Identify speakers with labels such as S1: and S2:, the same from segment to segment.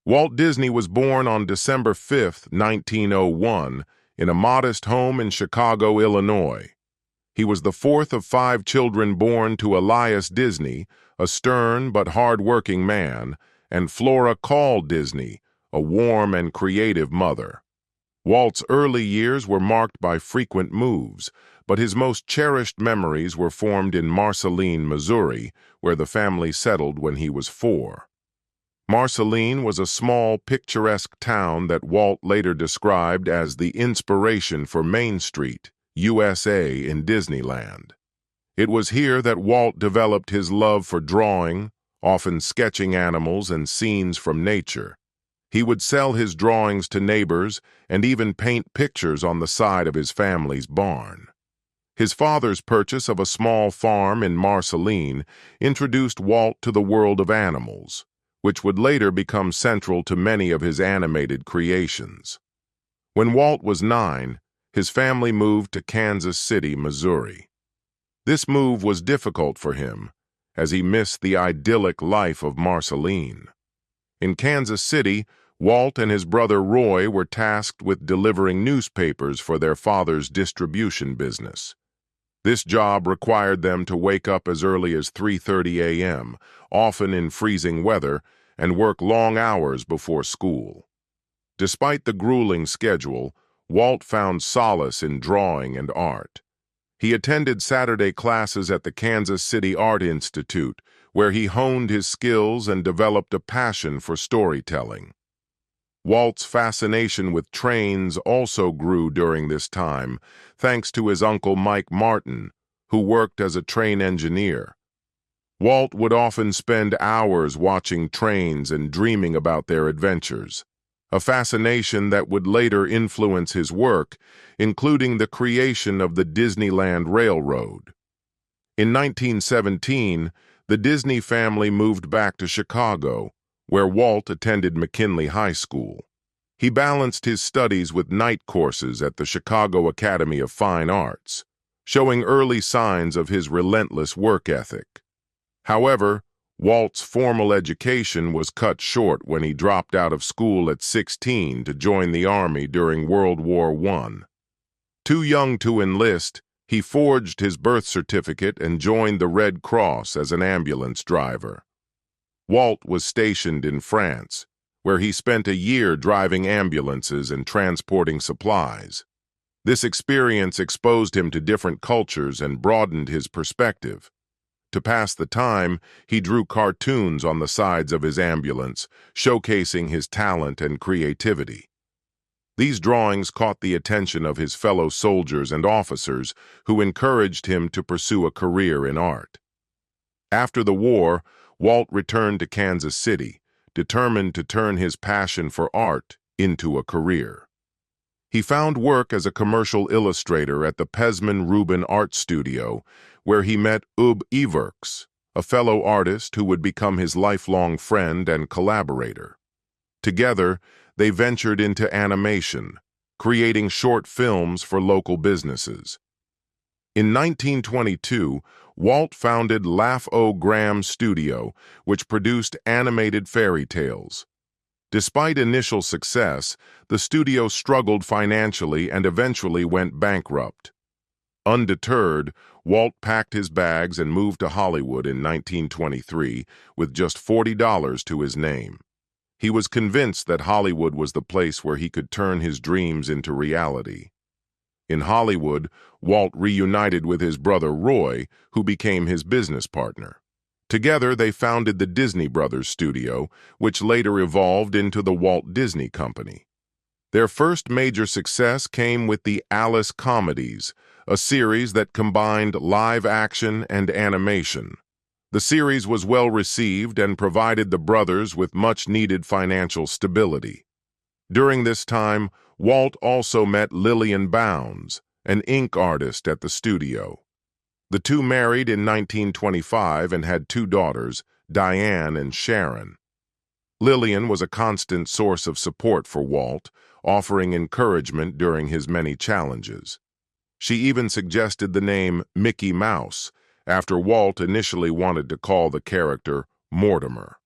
S1: Walt Disney was born on December 5, 1901, in a modest home in Chicago, Illinois. He was the fourth of five children born to Elias Disney, a stern but hard-working man, and Flora Call Disney, a warm and creative mother. Walt's early years were marked by frequent moves, but his most cherished memories were formed in Marceline, Missouri, where the family settled when he was 4. Marceline was a small, picturesque town that Walt later described as the inspiration for Main Street, USA, in Disneyland. It was here that Walt developed his love for drawing, often sketching animals and scenes from nature. He would sell his drawings to neighbors and even paint pictures on the side of his family's barn. His father's purchase of a small farm in Marceline introduced Walt to the world of animals, which would later become central to many of his animated creations. When Walt was 9, his family moved to Kansas City, Missouri. This move was difficult for him, as he missed the idyllic life of Marceline. In Kansas City, Walt and his brother Roy were tasked with delivering newspapers for their father's distribution business. This job required them to wake up as early as 3:30 a.m., often in freezing weather, and work long hours before school. Despite the grueling schedule, Walt found solace in drawing and art. He attended Saturday classes at the Kansas City Art Institute, where he honed his skills and developed a passion for storytelling. Walt's fascination with trains also grew during this time, thanks to his uncle Mike Martin, who worked as a train engineer. Walt would often spend hours watching trains and dreaming about their adventures, a fascination that would later influence his work, including the creation of the Disneyland Railroad. In 1917, the Disney family moved back to Chicago, where Walt attended McKinley High School. He balanced his studies with night courses at the Chicago Academy of Fine Arts, showing early signs of his relentless work ethic. However, Walt's formal education was cut short when he dropped out of school at 16 to join the Army during World War I. Too young to enlist, he forged his birth certificate and joined the Red Cross as an ambulance driver. Walt was stationed in France, where he spent a year driving ambulances and transporting supplies. This experience exposed him to different cultures and broadened his perspective. To pass the time, he drew cartoons on the sides of his ambulance, showcasing his talent and creativity. These drawings caught the attention of his fellow soldiers and officers, who encouraged him to pursue a career in art. After the war, Walt returned to Kansas City, determined to turn his passion for art into a career. He found work as a commercial illustrator at the Pesman Rubin Art Studio, where he met Ub Iwerks, a fellow artist who would become his lifelong friend and collaborator. Together, they ventured into animation, creating short films for local businesses. In 1922, Walt founded Laugh O' Gram Studio, which produced animated fairy tales. Despite initial success, the studio struggled financially and eventually went bankrupt. Undeterred, Walt packed his bags and moved to Hollywood in 1923 with just $40 to his name. He was convinced that Hollywood was the place where he could turn his dreams into reality. In Hollywood, Walt reunited with his brother Roy, who became his business partner. Together, they founded the Disney Brothers Studio, which later evolved into the Walt Disney Company. Their first major success came with the Alice Comedies, a series that combined live action and animation. The series was well received and provided the brothers with much-needed financial stability. During this time, Walt also met Lillian Bounds, an ink artist at the studio. The two married in 1925 and had 2 daughters, Diane and Sharon. Lillian was a constant source of support for Walt, offering encouragement during his many challenges. She even suggested the name Mickey Mouse, after Walt initially wanted to call the character Mortimer.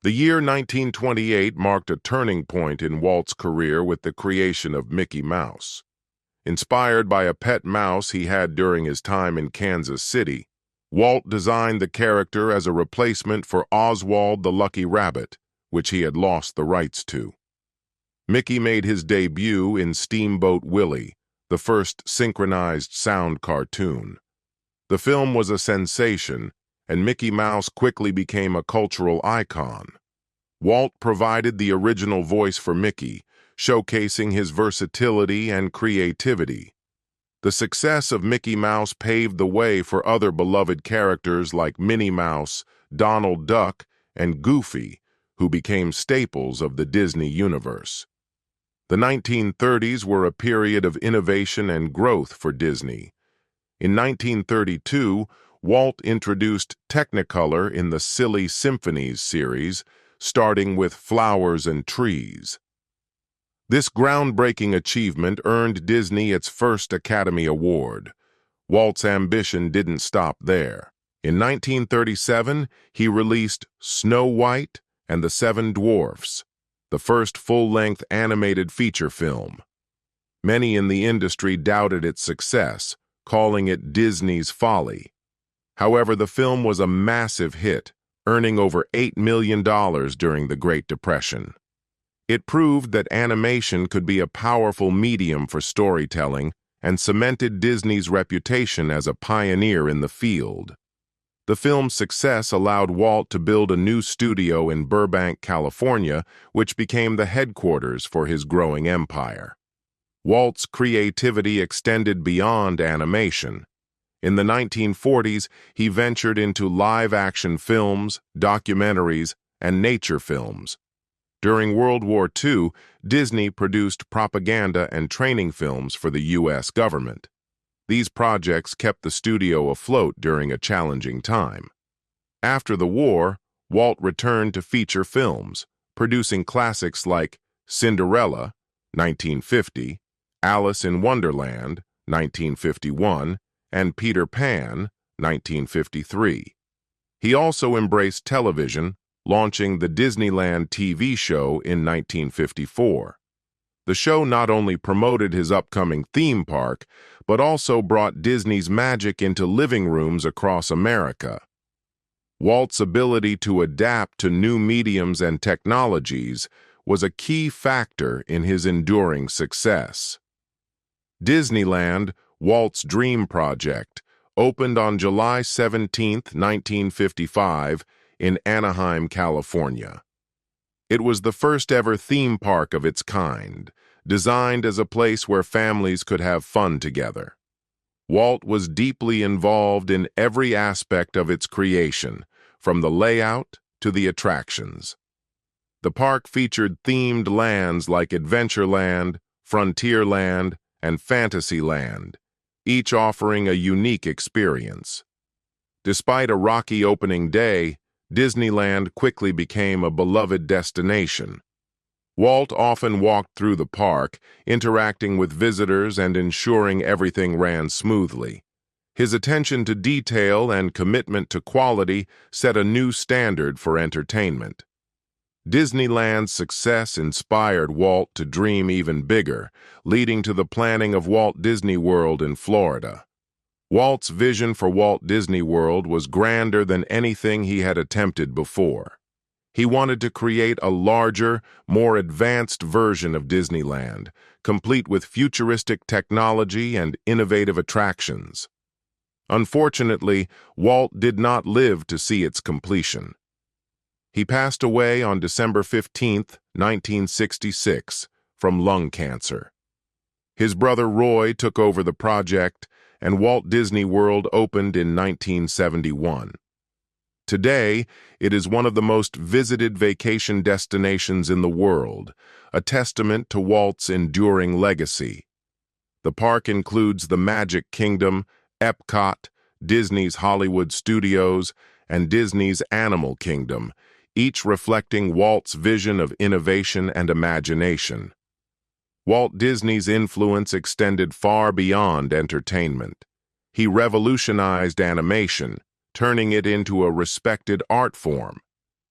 S1: The year 1928 marked a turning point in Walt's career with the creation of Mickey Mouse. Inspired by a pet mouse he had during his time in Kansas City, Walt designed the character as a replacement for Oswald the Lucky Rabbit, which he had lost the rights to. Mickey made his debut in Steamboat Willie, the first synchronized sound cartoon. The film was a sensation, and Mickey Mouse quickly became a cultural icon. Walt provided the original voice for Mickey, showcasing his versatility and creativity. The success of Mickey Mouse paved the way for other beloved characters like Minnie Mouse, Donald Duck, and Goofy, who became staples of the Disney universe. The 1930s were a period of innovation and growth for Disney. In 1932, Walt introduced Technicolor in the Silly Symphonies series, starting with Flowers and Trees. This groundbreaking achievement earned Disney its first Academy Award. Walt's ambition didn't stop there. In 1937, he released Snow White and the Seven Dwarfs, the first full-length animated feature film. Many in the industry doubted its success, calling it Disney's folly. However, the film was a massive hit, earning over $8 million during the Great Depression. It proved that animation could be a powerful medium for storytelling and cemented Disney's reputation as a pioneer in the field. The film's success allowed Walt to build a new studio in Burbank, California, which became the headquarters for his growing empire. Walt's creativity extended beyond animation. In the 1940s, he ventured into live-action films, documentaries, and nature films. During World War II, Disney produced propaganda and training films for the U.S. government. These projects kept the studio afloat during a challenging time. After the war, Walt returned to feature films, producing classics like Cinderella, 1950, Alice in Wonderland, 1951, and Peter Pan, 1953. He also embraced television, launching the Disneyland TV show in 1954. The show not only promoted his upcoming theme park, but also brought Disney's magic into living rooms across America. Walt's ability to adapt to new mediums and technologies was a key factor in his enduring success. Disneyland, Walt's dream project, opened on July 17, 1955, in Anaheim, California. It was the first-ever theme park of its kind, designed as a place where families could have fun together. Walt was deeply involved in every aspect of its creation, from the layout to the attractions. The park featured themed lands like Adventureland, Frontierland, and Fantasyland, each offering a unique experience. Despite a rocky opening day, Disneyland quickly became a beloved destination. Walt often walked through the park, interacting with visitors and ensuring everything ran smoothly. His attention to detail and commitment to quality set a new standard for entertainment. Disneyland's success inspired Walt to dream even bigger, leading to the planning of Walt Disney World in Florida. Walt's vision for Walt Disney World was grander than anything he had attempted before. He wanted to create a larger, more advanced version of Disneyland, complete with futuristic technology and innovative attractions. Unfortunately, Walt did not live to see its completion. He passed away on December 15, 1966, from lung cancer. His brother Roy took over the project, and Walt Disney World opened in 1971. Today, it is one of the most visited vacation destinations in the world, a testament to Walt's enduring legacy. The park includes the Magic Kingdom, Epcot, Disney's Hollywood Studios, and Disney's Animal Kingdom, each reflecting Walt's vision of innovation and imagination. Walt Disney's influence extended far beyond entertainment. He revolutionized animation, turning it into a respected art form.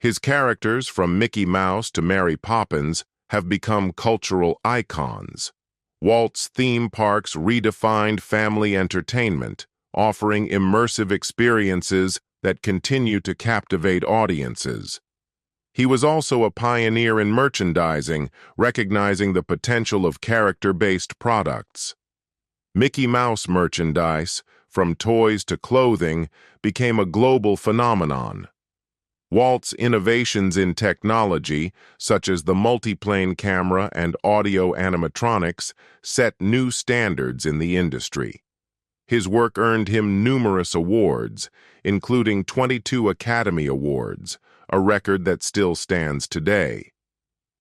S1: His characters, from Mickey Mouse to Mary Poppins, have become cultural icons. Walt's theme parks redefined family entertainment, offering immersive experiences that continue to captivate audiences. He was also a pioneer in merchandising, recognizing the potential of character-based products. Mickey Mouse merchandise, from toys to clothing, became a global phenomenon. Walt's innovations in technology, such as the multiplane camera and audio animatronics, set new standards in the industry. His work earned him numerous awards, including 22 Academy Awards, a record that still stands today.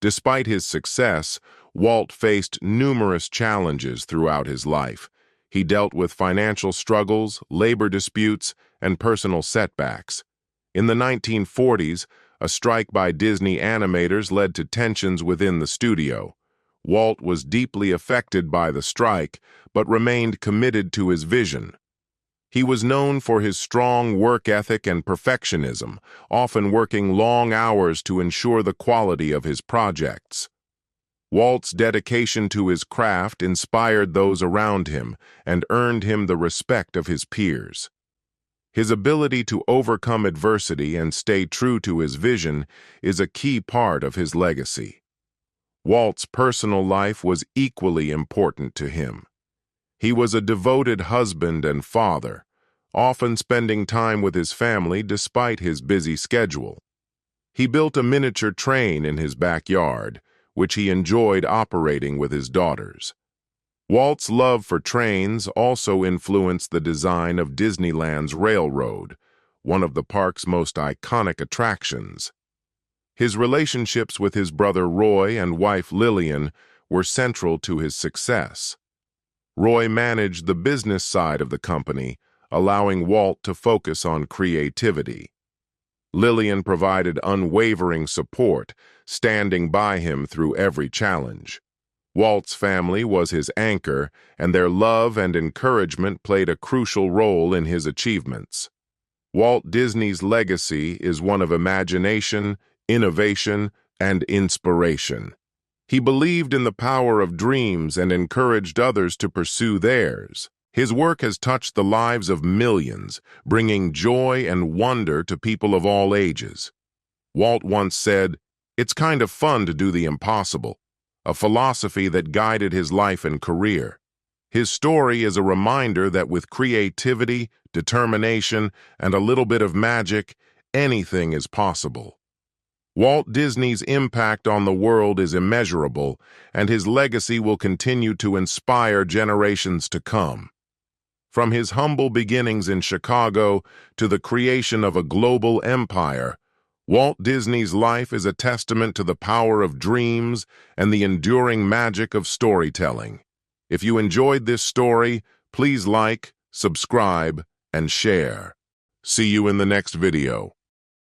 S1: Despite his success, Walt faced numerous challenges throughout his life. He dealt with financial struggles, labor disputes, and personal setbacks. In the 1940s, a strike by Disney animators led to tensions within the studio. Walt was deeply affected by the strike, but remained committed to his vision. He was known for his strong work ethic and perfectionism, often working long hours to ensure the quality of his projects. Walt's dedication to his craft inspired those around him and earned him the respect of his peers. His ability to overcome adversity and stay true to his vision is a key part of his legacy. Walt's personal life was equally important to him. He was a devoted husband and father, often spending time with his family despite his busy schedule. He built a miniature train in his backyard, which he enjoyed operating with his daughters. Walt's love for trains also influenced the design of Disneyland's railroad, one of the park's most iconic attractions. His relationships with his brother Roy and wife Lillian were central to his success. Roy managed the business side of the company, allowing Walt to focus on creativity. Lillian provided unwavering support, standing by him through every challenge. Walt's family was his anchor, and their love and encouragement played a crucial role in his achievements. Walt Disney's legacy is one of imagination, innovation, and inspiration. He believed in the power of dreams and encouraged others to pursue theirs. His work has touched the lives of millions, bringing joy and wonder to people of all ages. Walt once said, "It's kind of fun to do the impossible," a philosophy that guided his life and career. His story is a reminder that with creativity, determination, and a little bit of magic, anything is possible. Walt Disney's impact on the world is immeasurable, and his legacy will continue to inspire generations to come. From his humble beginnings in Chicago to the creation of a global empire, Walt Disney's life is a testament to the power of dreams and the enduring magic of storytelling. If you enjoyed this story, please like, subscribe, and share. See you in the next video.